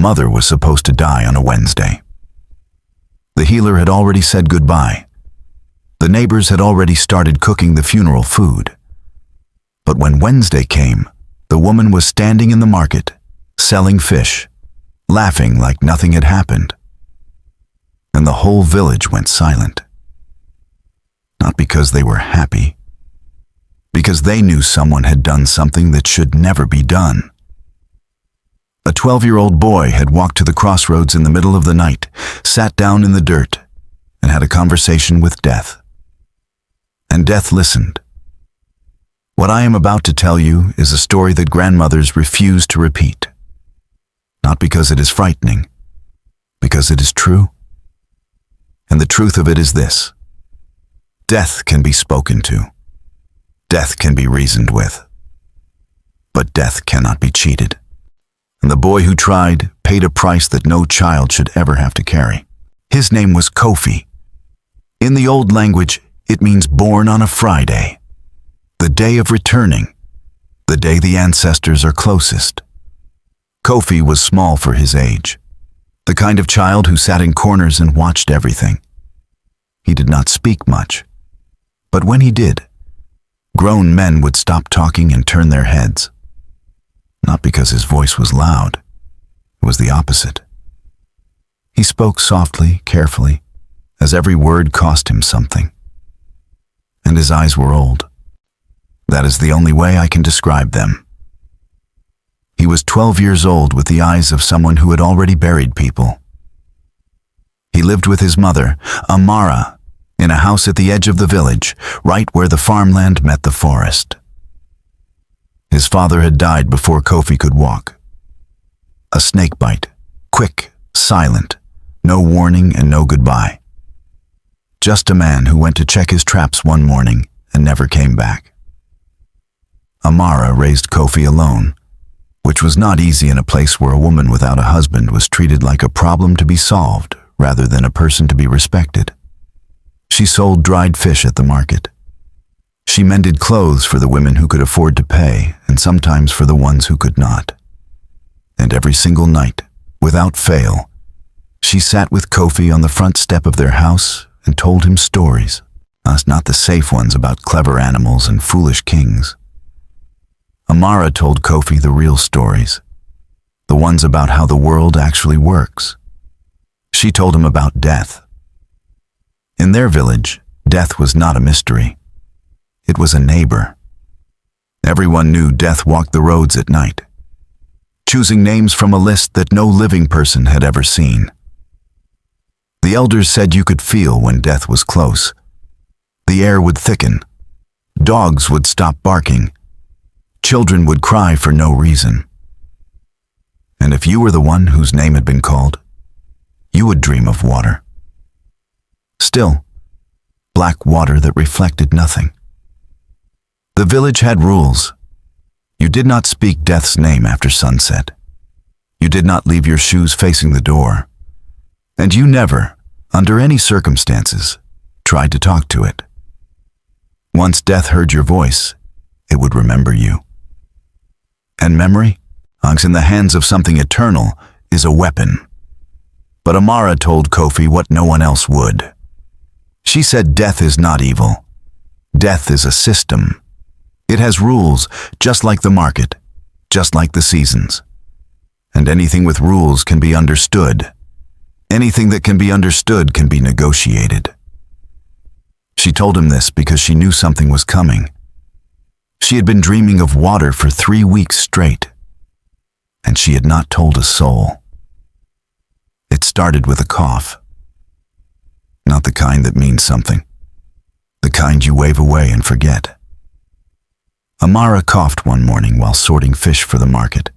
mother was supposed to die on a Wednesday. The healer had already said goodbye. The neighbors had already started cooking the funeral food. But when Wednesday came, the woman was standing in the market, selling fish, laughing like nothing had happened. And the whole village went silent. Not because they were happy, because they knew someone had done something that should never be done. A 12-year-old boy had walked to the crossroads in the middle of the night, sat down in the dirt, and had a conversation with death. And death listened. What I am about to tell you is a story that grandmothers refuse to repeat. Not because it is frightening, because it is true. And the truth of it is this: death can be spoken to. Death can be reasoned with. But death cannot be cheated. And the boy who tried paid a price that no child should ever have to carry. His name was Kofi. In the old language, it means born on a Friday, the day of returning, the day the ancestors are closest. Kofi was small for his age, the kind of child who sat in corners and watched everything. He did not speak much, but when he did, grown men would stop talking and turn their heads. Not because his voice was loud, it was the opposite. He spoke softly, carefully, as every word cost him something. And his eyes were old. That is the only way I can describe them. He was 12 years old with the eyes of someone who had already buried people. He lived with his mother, Amara, in a house at the edge of the village, right where the farmland met the forest. His father had died before Kofi could walk. A snake bite, quick, silent, no warning and no goodbye. Just a man who went to check his traps one morning and never came back. Amara raised Kofi alone, which was not easy in a place where a woman without a husband was treated like a problem to be solved rather than a person to be respected. She sold dried fish at the market. She mended clothes for the women who could afford to pay, and sometimes for the ones who could not. And every single night, without fail, she sat with Kofi on the front step of their house and told him stories, not the safe ones about clever animals and foolish kings. Amara told Kofi the real stories, the ones about how the world actually works. She told him about death. In their village, death was not a mystery. It was a neighbor. Everyone knew death walked the roads at night, choosing names from a list that no living person had ever seen. The elders said you could feel when death was close. The air would thicken. Dogs would stop barking. Children would cry for no reason. And if you were the one whose name had been called, you would dream of water. Still, black water that reflected nothing. The village had rules. You did not speak death's name after sunset. You did not leave your shoes facing the door. And you never, under any circumstances, tried to talk to it. Once death heard your voice, it would remember you. And memory, in the hands of something eternal, is a weapon. But Amara told Kofi what no one else would. She said death is not evil. Death is a system. It has rules, just like the market, just like the seasons. And anything with rules can be understood. Anything that can be understood can be negotiated. She told him this because she knew something was coming. She had been dreaming of water for 3 weeks straight, and she had not told a soul. It started with a cough. Not the kind that means something. The kind you wave away and forget. Amara coughed one morning while sorting fish for the market,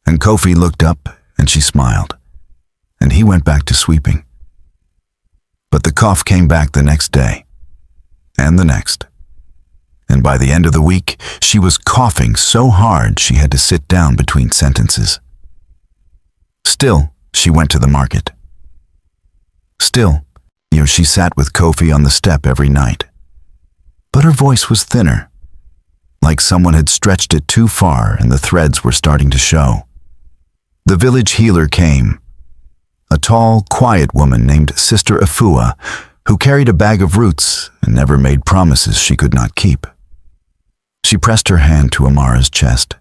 and Kofi looked up and she smiled, and he went back to sweeping. But the cough came back the next day, and the next. And by the end of the week, she was coughing so hard she had to sit down between sentences. Still, she went to the market. Still, she sat with Kofi on the step every night. But her voice was thinner, like someone had stretched it too far and the threads were starting to show. The village healer came, a tall, quiet woman named Sister Afua, who carried a bag of roots and never made promises she could not keep. She pressed her hand to Amara's chest.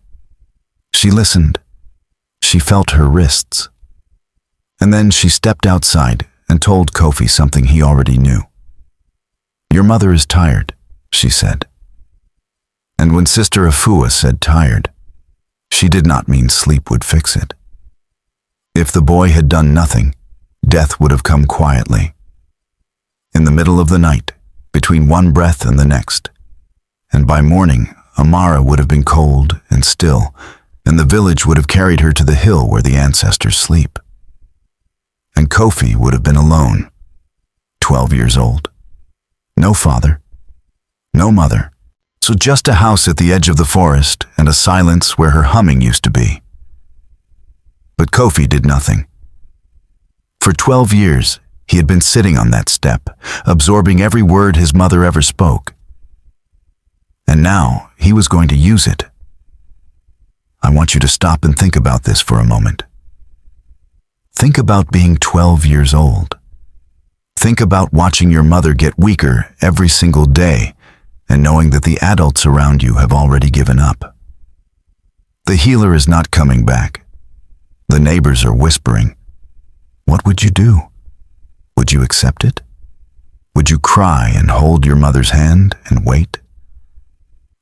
She listened. She felt her wrists. And then she stepped outside and told Kofi something he already knew. "Your mother is tired," she said. And when Sister Afua said tired, she did not mean sleep would fix it. If the boy had done nothing, death would have come quietly. In the middle of the night, between one breath and the next. And by morning, Amara would have been cold and still, and the village would have carried her to the hill where the ancestors sleep. And Kofi would have been alone, 12 years old. No father, no mother, so just a house at the edge of the forest and a silence where her humming used to be. But Kofi did nothing. For 12 years, he had been sitting on that step, absorbing every word his mother ever spoke. And now he was going to use it. I want you to stop and think about this for a moment. Think about being 12 years old. Think about watching your mother get weaker every single day and knowing that the adults around you have already given up. The healer is not coming back. The neighbors are whispering. What would you do? Would you accept it? Would you cry and hold your mother's hand and wait?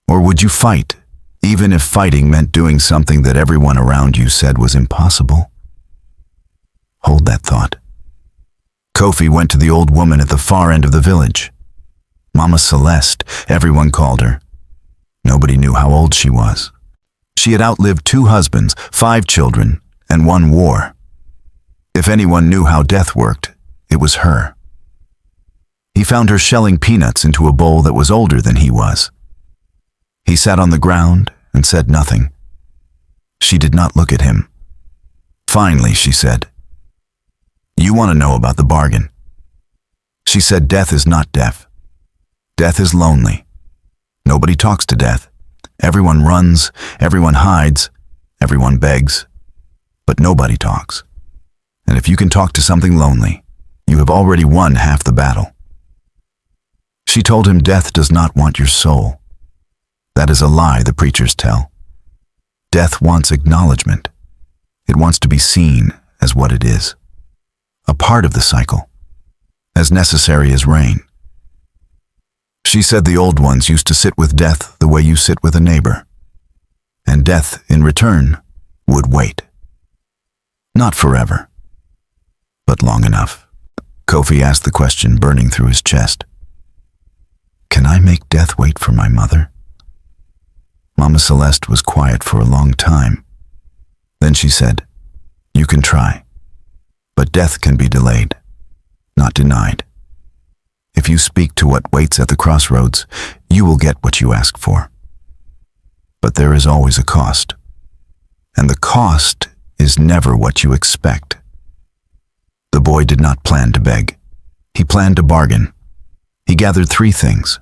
Or would you fight, even if fighting meant doing something that everyone around you said was impossible? Hold that thought. Kofi went to the old woman at the far end of the village. Mama Celeste, everyone called her. Nobody knew how old she was. She had outlived 2 husbands, 5 children, and 1 war. If anyone knew how death worked, it was her. He found her shelling peanuts into a bowl that was older than he was. He sat on the ground and said nothing. She did not look at him. Finally, she said, "You want to know about the bargain?" She said death is not deaf. Death is lonely. Nobody talks to death. Everyone runs, everyone hides, everyone begs, but nobody talks. And if you can talk to something lonely, you have already won half the battle. She told him death does not want your soul. That is a lie the preachers tell. Death wants acknowledgement. It wants to be seen as what it is. A part of the cycle, as necessary as rain. She said the old ones used to sit with death the way you sit with a neighbor. And death, in return, would wait. Not forever, but long enough. Kofi asked the question burning through his chest. Can I make death wait for my mother? Mama Celeste was quiet for a long time. Then she said, "You can try, but death can be delayed, not denied. If you speak to what waits at the crossroads, you will get what you ask for. But there is always a cost, and the cost is never what you expect." The boy did not plan to beg. He planned to bargain. He gathered 3 things: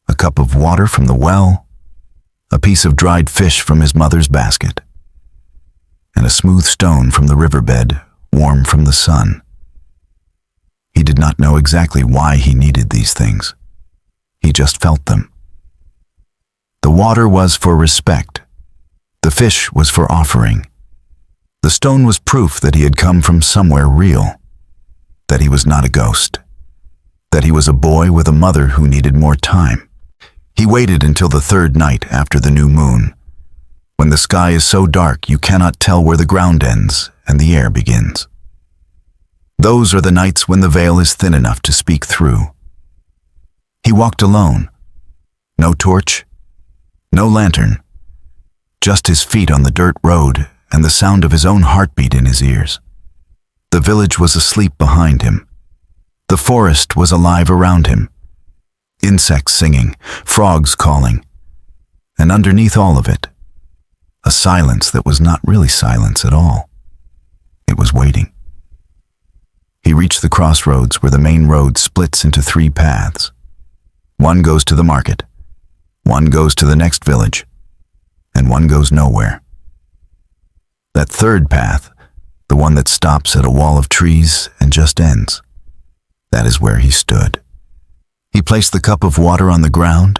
a cup of water from the well, a piece of dried fish from his mother's basket, and a smooth stone from the riverbed, warm from the sun. He did not know exactly why he needed these things. He just felt them. The water was for respect. The fish was for offering. The stone was proof that he had come from somewhere real, that he was not a ghost, that he was a boy with a mother who needed more time. He waited until the 3rd night after the new moon, when the sky is so dark you cannot tell where the ground ends and the air begins. Those are the nights when the veil is thin enough to speak through. He walked alone. No torch, no lantern, just his feet on the dirt road and the sound of his own heartbeat in his ears. The village was asleep behind him. The forest was alive around him. Insects singing, frogs calling, and underneath all of it, a silence that was not really silence at all. It was waiting. He reached the crossroads where the main road splits into 3 paths. One goes to the market, one goes to the next village, and one goes nowhere. That third path, the one that stops at a wall of trees and just ends, that is where he stood. He placed the cup of water on the ground.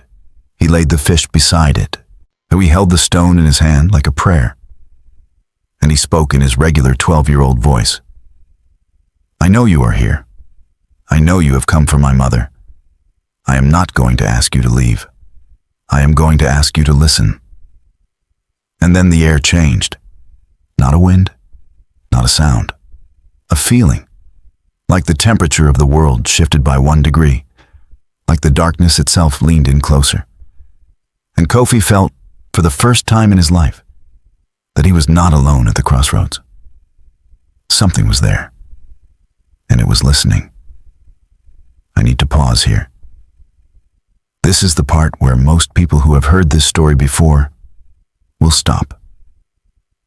He laid the fish beside it. He held the stone in his hand like a prayer. And he spoke in his regular 12-year-old voice. I know you are here. I know you have come for my mother. I am not going to ask you to leave. I am going to ask you to listen. And then the air changed. Not a wind, not a sound. A feeling. Like the temperature of the world shifted by 1 degree. Like the darkness itself leaned in closer. And Kofi felt, for the first time in his life, that he was not alone at the crossroads. Something was there, and it was listening. I need to pause here. This is the part where most people who have heard this story before will stop.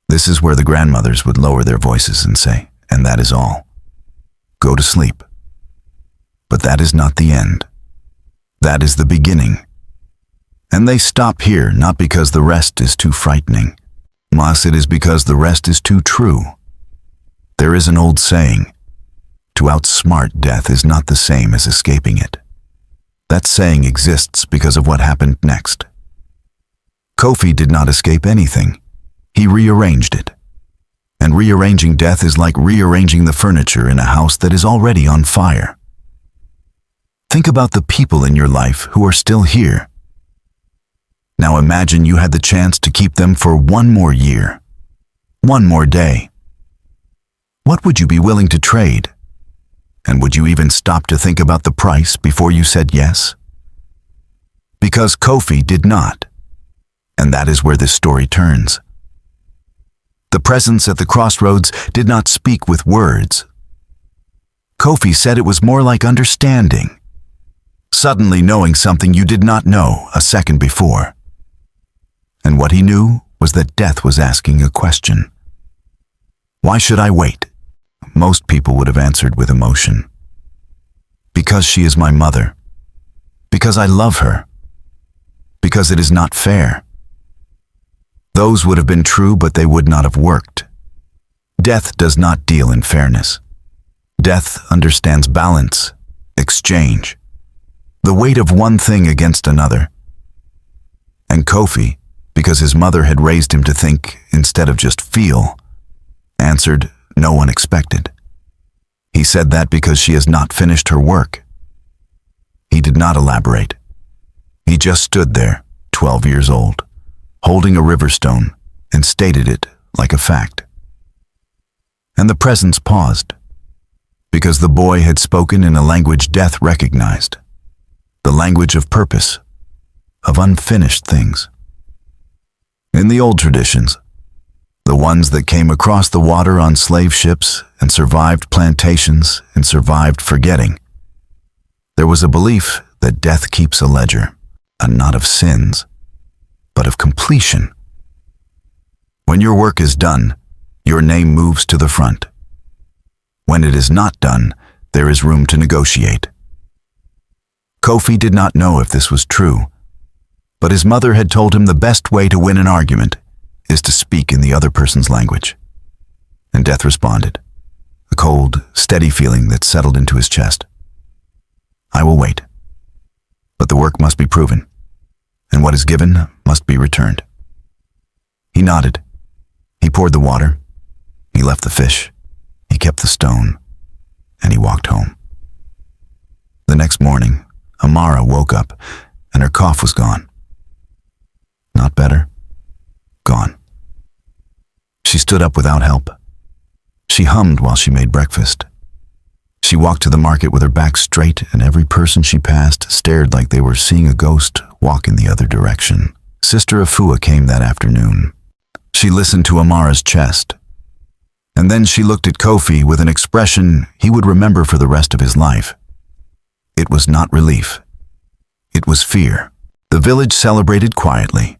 This is where the grandmothers would lower their voices and say, and that is all. Go to sleep. But that is not the end. That is the beginning. And they stop here not because the rest is too frightening, mas it is because the rest is too true. There is an old saying, to outsmart death is not the same as escaping it. That saying exists because of what happened next. Kofi did not escape anything. He rearranged it. And rearranging death is like rearranging the furniture in a house that is already on fire. Think about the people in your life who are still here. Now imagine you had the chance to keep them for 1 more year, 1 more day. What would you be willing to trade? And would you even stop to think about the price before you said yes? Because Kofi did not. And that is where this story turns. The presence at the crossroads did not speak with words. Kofi said it was more like understanding. Suddenly knowing something you did not know a second before. And what he knew was that death was asking a question. Why should I wait? Most people would have answered with emotion. Because she is my mother. Because I love her. Because it is not fair. Those would have been true, but they would not have worked. Death does not deal in fairness. Death understands balance, exchange, the weight of one thing against another. And Kofi, because his mother had raised him to think instead of just feel, answered no one expected. He said that because she has not finished her work. He did not elaborate. He just stood there, 12 years old, holding a river stone, and stated it like a fact. And the presence paused, because the boy had spoken in a language death recognized, the language of purpose, of unfinished things. In the old traditions, the ones that came across the water on slave ships and survived plantations and survived forgetting, there was a belief that death keeps a ledger, and not of sins, but of completion. When your work is done, your name moves to the front. When it is not done, there is room to negotiate. Kofi did not know if this was true, but his mother had told him the best way to win an argument is to speak in the other person's language. And death responded, a cold, steady feeling that settled into his chest. I will wait, but the work must be proven, and what is given must be returned. He nodded. He poured the water. He left the fish. He kept the stone, and he walked home. The next morning, Amara woke up, and her cough was gone. Not better. Gone. She stood up without help. She hummed while she made breakfast. She walked to the market with her back straight, and every person she passed stared like they were seeing a ghost walk in the other direction. Sister Afua came that afternoon. She listened to Amara's chest. And then she looked at Kofi with an expression he would remember for the rest of his life. It was not relief. It was fear. The village celebrated quietly.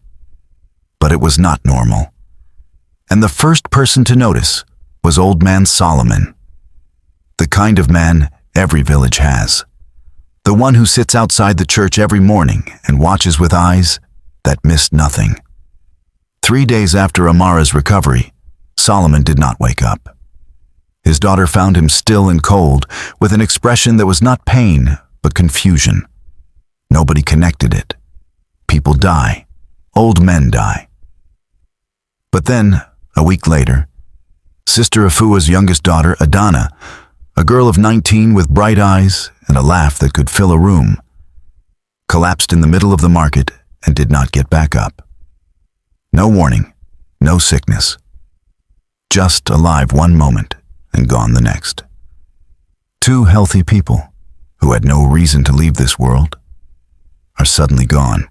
But it was not normal. And the first person to notice was Old Man Solomon. The kind of man every village has. The one who sits outside the church every morning and watches with eyes that miss nothing. 3 days after Amara's recovery, Solomon did not wake up. His daughter found him still and cold, with an expression that was not pain, but confusion. Nobody connected it. People die. Old men die. But then, a week later, Sister Afua's youngest daughter, Adana, a girl of 19 with bright eyes and a laugh that could fill a room, collapsed in the middle of the market and did not get back up. No warning, no sickness. Just alive one moment and gone the next. Two healthy people, who had no reason to leave this world, are suddenly gone.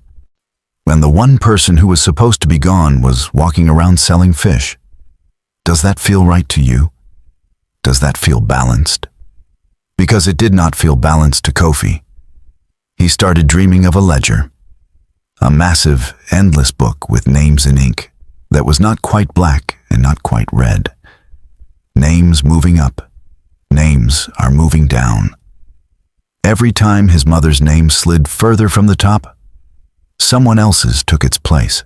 When the one person who was supposed to be gone was walking around selling fish. Does that feel right to you? Does that feel balanced? Because it did not feel balanced to Kofi. He started dreaming of a ledger, a massive, endless book with names in ink that was not quite black and not quite red. Names moving up. Names are moving down. Every time his mother's name slid further from the top, someone else's took its place.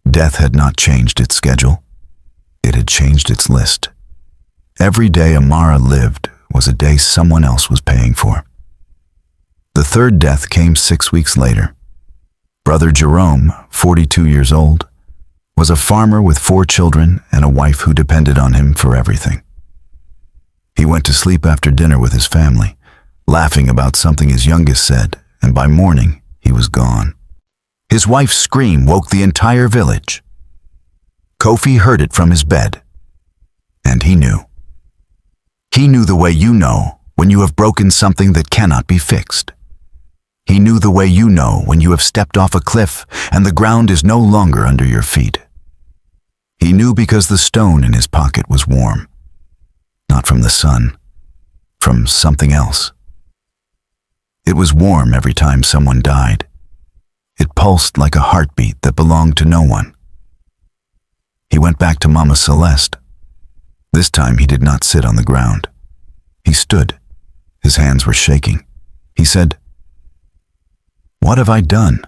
Death had not changed its schedule. It had changed its list. Every day Amara lived was a day someone else was paying for. The third death came 6 weeks later. Brother Jerome, 42 years old, was a farmer with 4 children and a wife who depended on him for everything. He went to sleep after dinner with his family, laughing about something his youngest said, and by morning he was gone. His wife's scream woke the entire village. Kofi heard it from his bed, and he knew. He knew the way you know when you have broken something that cannot be fixed. He knew the way you know when you have stepped off a cliff and the ground is no longer under your feet. He knew because the stone in his pocket was warm, not from the sun, from something else. It was warm every time someone died. It pulsed like a heartbeat that belonged to no one. He went back to Mama Celeste. This time he did not sit on the ground. He stood. His hands were shaking. He said, "What have I done?"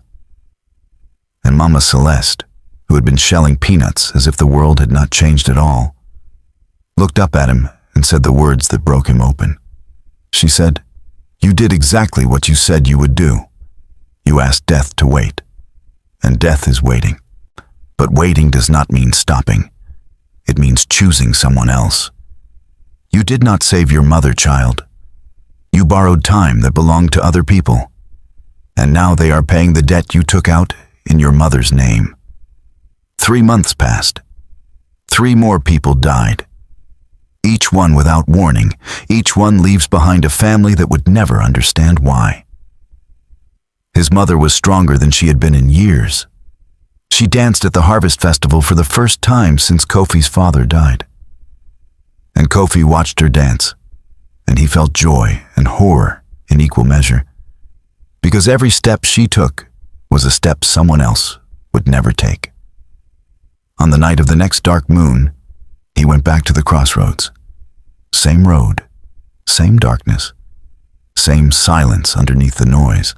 And Mama Celeste, who had been shelling peanuts as if the world had not changed at all, looked up at him and said the words that broke him open. She said, "You did exactly what you said you would do. You asked death to wait, and death is waiting. But waiting does not mean stopping. It means choosing someone else. You did not save your mother, child. You borrowed time that belonged to other people, and now they are paying the debt you took out in your mother's name. 3 months passed. 3 more people died. Each one without warning. Each one leaves behind a family that would never understand why." His mother was stronger than she had been in years. She danced at the Harvest Festival for the first time since Kofi's father died. And Kofi watched her dance, and he felt joy and horror in equal measure, because every step she took was a step someone else would never take. On the night of the next dark moon, he went back to the crossroads. Same road, same darkness, same silence underneath the noise.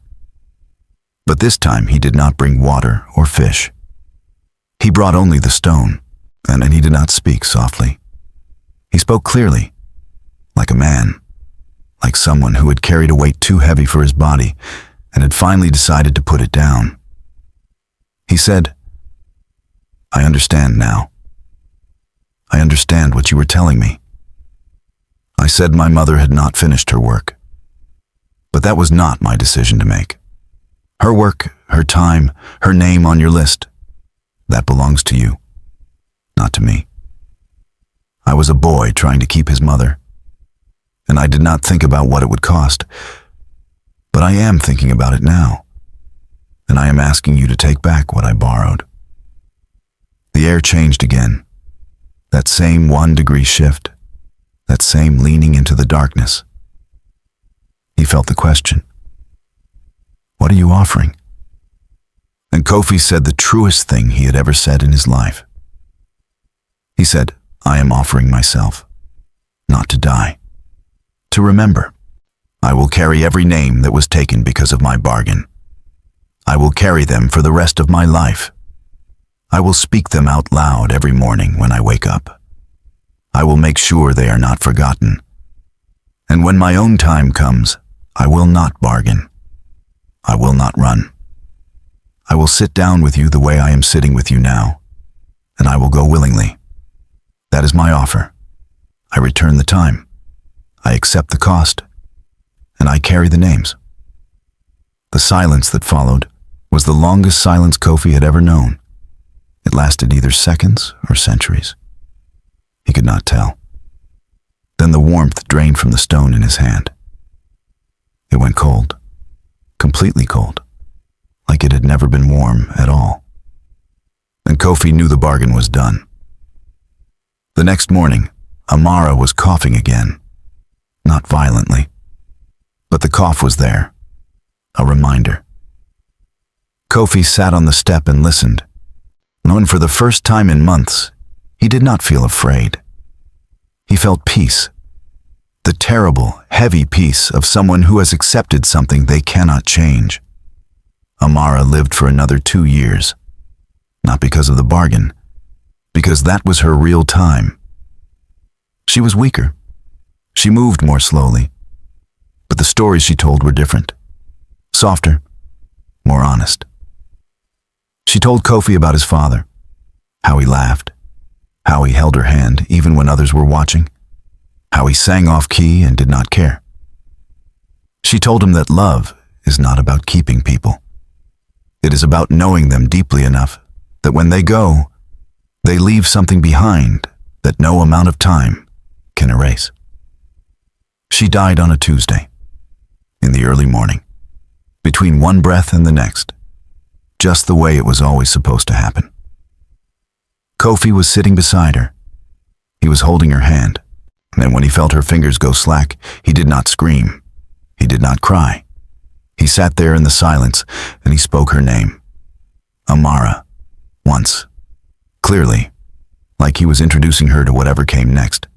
But this time he did not bring water or fish. He brought only the stone, and he did not speak softly. He spoke clearly, like a man, like someone who had carried a weight too heavy for his body and had finally decided to put it down. He said, "I understand now. I understand what you were telling me. I said my mother had not finished her work. But that was not my decision to make. Her work, her time, her name on your list, that belongs to you, not to me. I was a boy trying to keep his mother, and I did not think about what it would cost. But I am thinking about it now, and I am asking you to take back what I borrowed." The air changed again. That same 1-degree shift, that same leaning into the darkness. He felt the question, "What are you offering?" And Kofi said the truest thing he had ever said in his life. He said, "I am offering myself, not to die, to remember. I will carry every name that was taken because of my bargain. I will carry them for the rest of my life. I will speak them out loud every morning when I wake up. I will make sure they are not forgotten. And when my own time comes, I will not bargain. I will not run. I will sit down with you the way I am sitting with you now, and I will go willingly. That is my offer. I return the time. I accept the cost, and I carry the names. The silence that followed was the longest silence Kofi had ever known. It lasted either seconds or centuries. He could not tell. Then the warmth drained from the stone in his hand. It went cold, completely cold, like it had never been warm at all. And Kofi knew the bargain was done. The next morning, Amara was coughing again. Not violently, but the cough was there, a reminder. Kofi sat on the step and listened, and for the first time in months, he did not feel afraid. He felt peace, the terrible, heavy peace of someone who has accepted something they cannot change. Amara lived for another 2 years, not because of the bargain, because that was her real time. She was weaker. She moved more slowly, but the stories she told were different, softer, more honest. She told Kofi about his father, how he laughed, how he held her hand even when others were watching, how he sang off key and did not care. She told him that love is not about keeping people. It is about knowing them deeply enough that when they go, they leave something behind that no amount of time can erase. She died on a Tuesday, in the early morning, between one breath and the next, just the way it was always supposed to happen. Kofi was sitting beside her. He was holding her hand, and when he felt her fingers go slack, he did not scream. He did not cry. He sat there in the silence, and he spoke her name. Amara, once, clearly, like he was introducing her to whatever came next.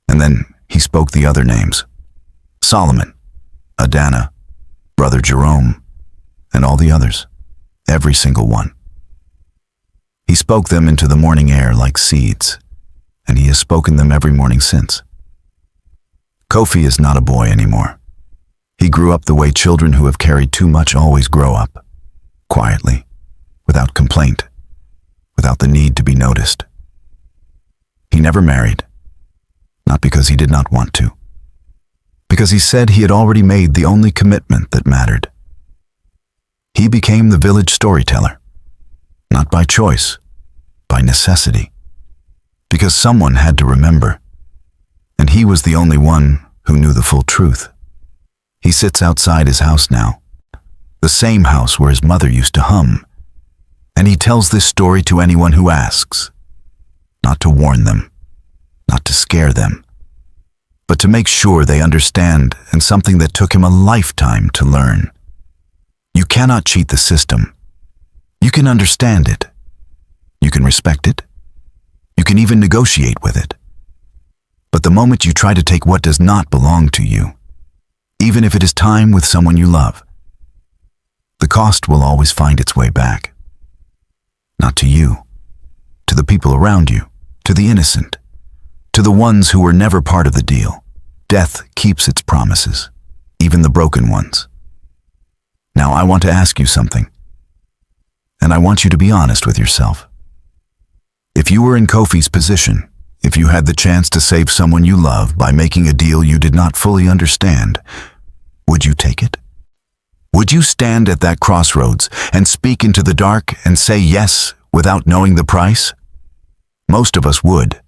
And then he spoke the other names. Solomon, Adana, Brother Jerome, and all the others, every single one. He spoke them into the morning air like seeds, and he has spoken them every morning since. Kofi is not a boy anymore. He grew up the way children who have carried too much always grow up, quietly, without complaint, without the need to be noticed. He never married, not because he did not want to, because he said he had already made the only commitment that mattered. He became the village storyteller, not by choice, by necessity, because someone had to remember, and he was the only one who knew the full truth. He sits outside his house now, the same house where his mother used to hum, and he tells this story to anyone who asks, not to warn them, not to scare them, but to make sure they understand, and something that took him a lifetime to learn. You cannot cheat the system. You can understand it. You can respect it. You can even negotiate with it. But the moment you try to take what does not belong to you, even if it is time with someone you love, the cost will always find its way back. Not to you, to the people around you, to the innocent, to the ones who were never part of the deal. Death keeps its promises, even the broken ones. Now I want to ask you something, and I want you to be honest with yourself. If you were in Kofi's position, if you had the chance to save someone you love by making a deal you did not fully understand, would you take it? Would you stand at that crossroads and speak into the dark and say yes without knowing the price? Most of us would.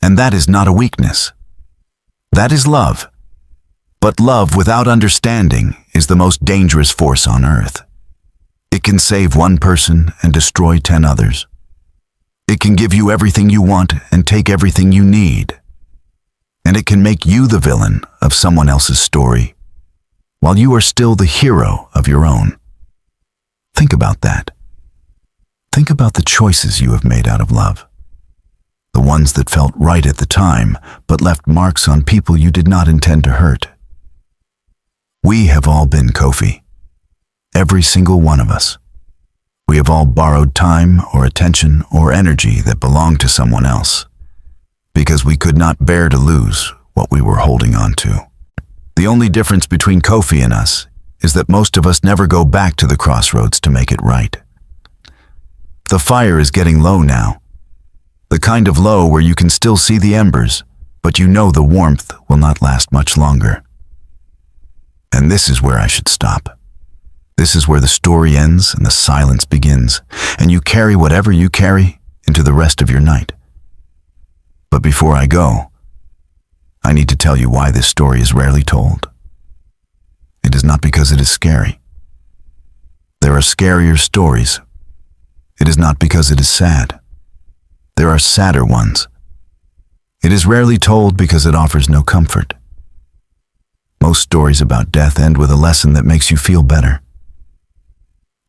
And that is not a weakness. That is love. But love without understanding is the most dangerous force on earth. It can save one person and destroy 10 others. It can give you everything you want and take everything you need. And it can make you the villain of someone else's story, while you are still the hero of your own. Think about that. Think about the choices you have made out of love. The ones that felt right at the time, but left marks on people you did not intend to hurt. We have all been Kofi. Every single one of us. We have all borrowed time or attention or energy that belonged to someone else. because we could not bear to lose what we were holding on to. The only difference between Kofi and us is that most of us never go back to the crossroads to make it right. The fire is getting low now. The kind of low where you can still see the embers, but you know the warmth will not last much longer. And this is where I should stop. This is where the story ends and the silence begins, and you carry whatever you carry into the rest of your night. But before I go, I need to tell you why this story is rarely told. It is not because it is scary. There are scarier stories. It is not because it is sad. There are sadder ones. It is rarely told because it offers no comfort. Most stories about death end with a lesson that makes you feel better.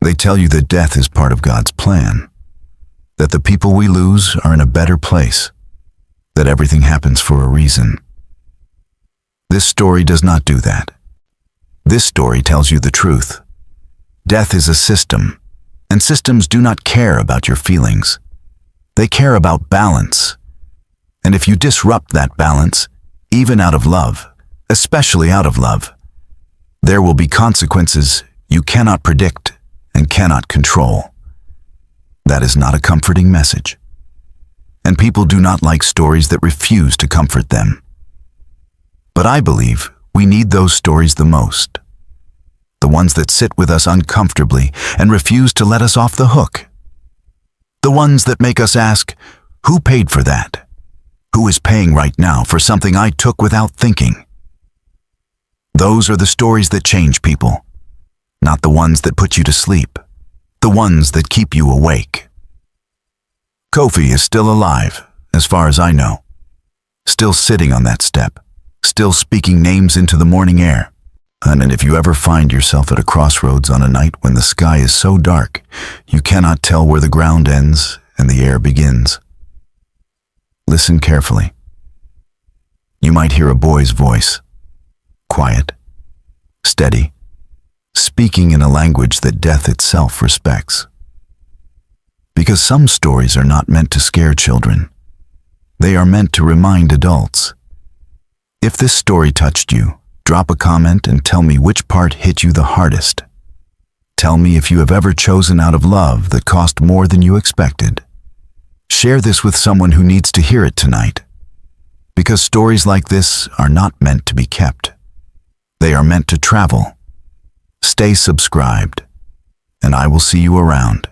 They tell you that death is part of God's plan, that the people we lose are in a better place, that everything happens for a reason. This story does not do that. This story tells you the truth. Death is a system, and systems do not care about your feelings. They care about balance. And if you disrupt that balance, even out of love, especially out of love, there will be consequences you cannot predict and cannot control. That is not a comforting message. And people do not like stories that refuse to comfort them. But I believe we need those stories the most. The ones that sit with us uncomfortably and refuse to let us off the hook. The ones that make us ask, who paid for that? Who is paying right now for something I took without thinking? Those are the stories that change people, not the ones that put you to sleep, the ones that keep you awake. Kofi is still alive, as far as I know, still sitting on that step, still speaking names into the morning air. And if you ever find yourself at a crossroads on a night when the sky is so dark, you cannot tell where the ground ends and the air begins, listen carefully. You might hear a boy's voice, quiet, steady, speaking in a language that death itself respects. Because some stories are not meant to scare children. They are meant to remind adults. If this story touched you, drop a comment and tell me which part hit you the hardest. Tell me if you have ever chosen out of love that cost more than you expected. Share this with someone who needs to hear it tonight. Because stories like this are not meant to be kept. They are meant to travel. Stay subscribed, and I will see you around.